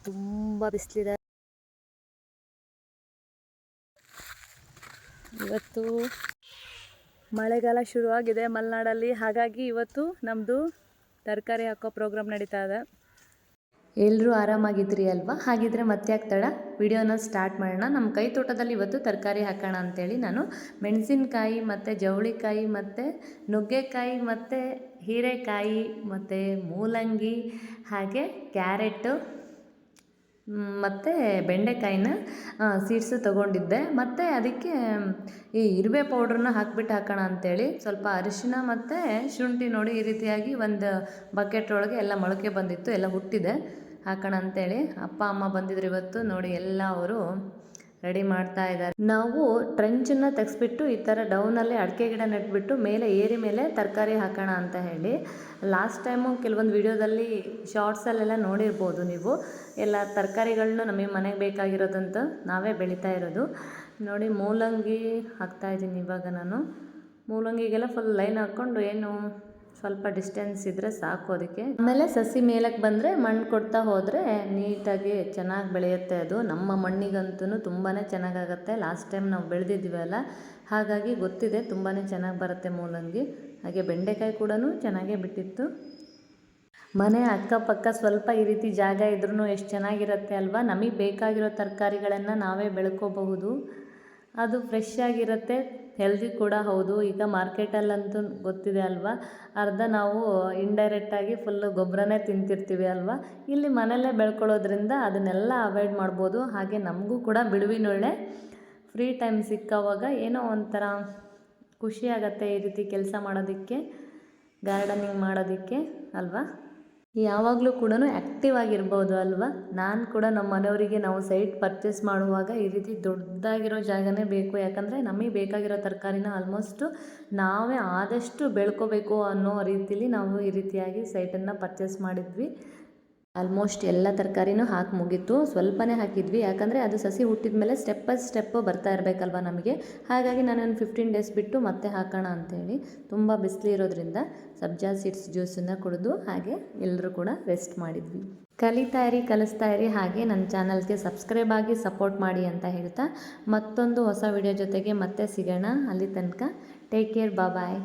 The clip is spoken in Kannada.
ತುಂಬ ಬಿಸಿಲಿದೆ. ಇವತ್ತು ಮಳೆಗಾಲ ಶುರುವಾಗಿದೆ ಮಲೆನಾಡಲ್ಲಿ, ಹಾಗಾಗಿ ಇವತ್ತು ನಮ್ಮದು ತರಕಾರಿ ಹಾಕೋ ಪ್ರೋಗ್ರಾಮ್ ನಡೀತಾ ಇದೆ. ಎಲ್ಲರೂ ಆರಾಮಾಗಿದ್ರಿ ಅಲ್ವಾ? ಹಾಗಿದ್ರೆ ಮತ್ತೆ ಯಾಕೆ ತಡ, ವಿಡಿಯೋನ ಸ್ಟಾರ್ಟ್ ಮಾಡೋಣ. ನಮ್ಮ ಕೈ ತೋಟದಲ್ಲಿ ಇವತ್ತು ತರಕಾರಿ ಹಾಕೋಣ ಅಂಥೇಳಿ ನಾನು ಮೆಣಸಿನಕಾಯಿ ಮತ್ತು ಜವಳಿಕಾಯಿ ಮತ್ತು ನುಗ್ಗೆಕಾಯಿ ಮತ್ತು ಹೀರೆಕಾಯಿ ಮತ್ತು ಮೂಲಂಗಿ ಹಾಗೆ ಕ್ಯಾರೆಟು ಮತ್ತು ಬೆಂಡೆಕಾಯಿನ ಸೀಡ್ಸು ತೊಗೊಂಡಿದ್ದೆ. ಮತ್ತು ಅದಕ್ಕೆ ಈ ಇರುವೆ ಪೌಡ್ರನ್ನ ಹಾಕ್ಬಿಟ್ಟು ಹಾಕೋಣ ಅಂಥೇಳಿ ಸ್ವಲ್ಪ ಅರಿಶಿನ ಮತ್ತು ಶುಂಠಿ ನೋಡಿ ಈ ರೀತಿಯಾಗಿ ಒಂದು ಬಕೆಟ್ ಒಳಗೆ ಎಲ್ಲ ಮೊಳಕೆ ಬಂದಿತ್ತು, ಎಲ್ಲ ಹುಟ್ಟಿದೆ. ಹಾಕೋಣ ಅಂಥೇಳಿ ಅಪ್ಪ ಅಮ್ಮ ಬಂದಿದ್ರು ಇವತ್ತು ನೋಡಿ, ಎಲ್ಲ ಅವರು ರೆಡಿ ಮಾಡ್ತಾ ಇದ್ದಾರೆ. ನಾವು ಟ್ರೆಂಚನ್ನು ತೆಗೆಸ್ಬಿಟ್ಟು ಈ ಥರ ಡೌನಲ್ಲಿ ಅಡಿಕೆ ಗಿಡ ನೆಟ್ಬಿಟ್ಟು ಮೇಲೆ ಏರಿ ಮೇಲೆ ತರಕಾರಿ ಹಾಕೋಣ ಅಂತ ಹೇಳಿ ಲಾಸ್ಟ್ ಟೈಮು ಕೆಲವೊಂದು ವಿಡಿಯೋದಲ್ಲಿ ಶಾರ್ಟ್ಸಲ್ಲೆಲ್ಲ ನೋಡಿರ್ಬೋದು ನೀವು. ಎಲ್ಲ ತರಕಾರಿಗಳನ್ನ ನಮಗೆ ಮನೆಗೆ ಬೇಕಾಗಿರೋದಂತ ನಾವೇ ಬೆಳೀತಾ ಇರೋದು ನೋಡಿ. ಮೂಲಂಗಿ ಹಾಕ್ತಾಯಿದ್ದೀನಿ ಇವಾಗ ನಾನು. ಮೂಲಂಗಿಗೆಲ್ಲ ಫುಲ್ ಲೈನ್ ಹಾಕ್ಕೊಂಡು ಏನು ಸ್ವಲ್ಪ ಡಿಸ್ಟೆನ್ಸ್ ಇದ್ದರೆ ಸಾಕು ಅದಕ್ಕೆ. ಆಮೇಲೆ ಸಸಿ ಮೇಲಕ್ಕೆ ಬಂದರೆ ಮಣ್ಣು ಕೊಡ್ತಾ ಹೋದರೆ ನೀಟಾಗಿ ಚೆನ್ನಾಗಿ ಬೆಳೆಯುತ್ತೆ ಅದು. ನಮ್ಮ ಮಣ್ಣಿಗಂತೂ ತುಂಬಾ ಚೆನ್ನಾಗಾಗತ್ತೆ. ಲಾಸ್ಟ್ ಟೈಮ್ ನಾವು ಬೆಳೆದಿದ್ದೀವಲ್ಲ, ಹಾಗಾಗಿ ಗೊತ್ತಿದೆ ತುಂಬಾ ಚೆನ್ನಾಗಿ ಬರುತ್ತೆ ಮೂಲಂಗಿ. ಹಾಗೆ ಬೆಂಡೆಕಾಯಿ ಕೂಡ ಚೆನ್ನಾಗೇ ಬಿಟ್ಟಿತ್ತು. ಮನೆ ಅಕ್ಕಪಕ್ಕ ಸ್ವಲ್ಪ ಈ ರೀತಿ ಜಾಗ ಇದ್ರೂ ಎಷ್ಟು ಚೆನ್ನಾಗಿರುತ್ತೆ ಅಲ್ವಾ? ನಮಗೆ ಬೇಕಾಗಿರೋ ತರಕಾರಿಗಳನ್ನು ನಾವೇ ಬೆಳ್ಕೋಬಹುದು. ಅದು ಫ್ರೆಶ್ ಆಗಿರುತ್ತೆ, ಹೆಲ್ದಿ ಕೂಡ ಹೌದು. ಈಗ ಮಾರ್ಕೆಟಲ್ಲಂತೂ ಗೊತ್ತಿದೆ ಅಲ್ವಾ, ಅರ್ಧ ನಾವು ಇಂಡೈರೆಕ್ಟಾಗಿ ಫುಲ್ಲು ಗೊಬ್ಬರನೇ ತಿಂತಿರ್ತೀವಿ ಅಲ್ವಾ. ಇಲ್ಲಿ ಮನೆಯಲ್ಲೇ ಬೆಳ್ಕೊಳ್ಳೋದ್ರಿಂದ ಅದನ್ನೆಲ್ಲ ಅವಾಯ್ಡ್ ಮಾಡ್ಬೋದು. ಹಾಗೆ ನಮಗೂ ಕೂಡ ಬಿಡುವಿನೊಳ್ಳೆ ಫ್ರೀ ಟೈಮ್ ಸಿಕ್ಕವಾಗ ಏನೋ ಒಂಥರ ಖುಷಿ ಆಗುತ್ತೆ ಈ ರೀತಿ ಕೆಲಸ ಮಾಡೋದಕ್ಕೆ, ಗಾರ್ಡನಿಂಗ್ ಮಾಡೋದಕ್ಕೆ ಅಲ್ವಾ. ಯಾವಾಗಲೂ ಕೂಡ ಆ್ಯಕ್ಟಿವ್ ಆಗಿರ್ಬೋದು ಅಲ್ವಾ. ನಾನು ಕೂಡ ನಮ್ಮ ಮನೆಯವರಿಗೆ ನಾವು ಸೈಟ್ ಪರ್ಚೇಸ್ ಮಾಡುವಾಗ ಈ ರೀತಿ ದೊಡ್ಡದಾಗಿರೋ ಜಾಗನೇ ಬೇಕು, ಯಾಕಂದರೆ ನಮಗೆ ಬೇಕಾಗಿರೋ ತರಕಾರಿನ ಆಲ್ಮೋಸ್ಟು ನಾವೇ ಆದಷ್ಟು ಬೆಳ್ಕೋಬೇಕು ಅನ್ನೋ ರೀತಿಲಿ ನಾವು ಈ ರೀತಿಯಾಗಿ ಸೈಟನ್ನು ಪರ್ಚೇಸ್ ಮಾಡಿದ್ವಿ. ಆಲ್ಮೋಸ್ಟ್ ಎಲ್ಲ ತರಕಾರಿನೂ ಹಾಕಿ ಮುಗೀತು. ಸ್ವಲ್ಪನೇ ಹಾಕಿದ್ವಿ, ಯಾಕಂದರೆ ಅದು ಸಸಿ ಹುಟ್ಟಿದ ಮೇಲೆ ಸ್ಟೆಪ್ ಬೈ ಸ್ಟೆಪ್ಪು ಬರ್ತಾ ಇರಬೇಕಲ್ವ ನಮಗೆ. ಹಾಗಾಗಿ ನಾನು ಒಂದು 15 ಡೇಸ್ ಬಿಟ್ಟು ಮತ್ತೆ ಹಾಕೋಣ ಅಂಥೇಳಿ. ತುಂಬ ಬಿಸಿಲು ಇರೋದ್ರಿಂದ ಸಬ್ಜಾ ಸೀಡ್ಸ್ ಜ್ಯೂಸನ್ನು ಕುಡಿದು ಹಾಗೆ ಎಲ್ಲರೂ ಕೂಡ ರೆಸ್ಟ್ ಮಾಡಿದ್ವಿ. ಕಲಿಸ್ತಾ ಇರಿ, ಹಾಗೆ ನನ್ನ ಚಾನಲ್ಗೆ ಸಬ್ಸ್ಕ್ರೈಬ್ ಆಗಿ ಸಪೋರ್ಟ್ ಮಾಡಿ ಅಂತ ಹೇಳ್ತಾ ಮತ್ತೊಂದು ಹೊಸ ವಿಡಿಯೋ ಜೊತೆಗೆ ಮತ್ತೆ ಸಿಗೋಣ. ಅಲ್ಲಿ ತನಕ ಟೇಕ್ ಕೇರ್, ಬಾಯ್.